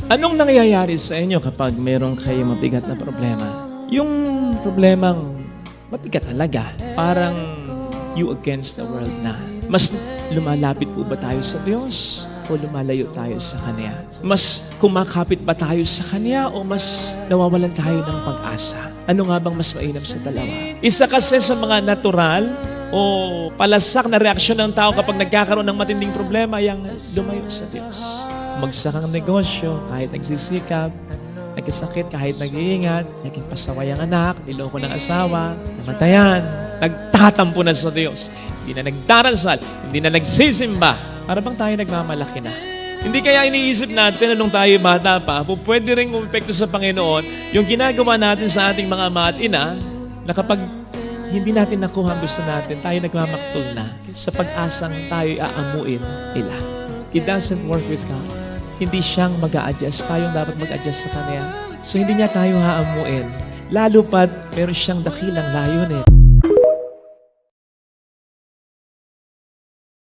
Anong nangyayari sa inyo kapag meron kayong mabigat na problema? Yung problemang mabigat talaga, parang you against the world na. Mas lumalapit po ba tayo sa Diyos o lumalayo tayo sa Kanya? Mas kumakapit ba tayo sa Kanya o mas nawawalan tayo ng pag-asa? Ano nga bang mas mainam sa dalawa? Isa kasi sa mga natural o palasak na reaksyon ng tao kapag nagkakaroon ng matinding problema, yung lumayo sa Diyos. Magsakang negosyo, kahit nagsisikap, nagkasakit, kahit nag-iingat, naging pasaway ang anak, niloko ng asawa, namatayan, nagtatampo na sa Diyos, hindi na nagdarasal, hindi na nagsisimba, para bang tayo nagmamalaki na? Hindi kaya iniisip natin na nung tayo bata pa, pwede rin umepekto sa Panginoon yung ginagawa natin sa ating mga ama at ina, na kapag hindi natin nakuha ang gusto natin, tayo nagmamaktol na sa pag-asang tayo'y aamuin nila. It doesn't work with God. Hindi siyang mag-a-adjust. Tayong dapat mag-adjust sa Kanya. So, hindi niya tayo haamuin. Lalo pat, meron siyang dakilang layunin.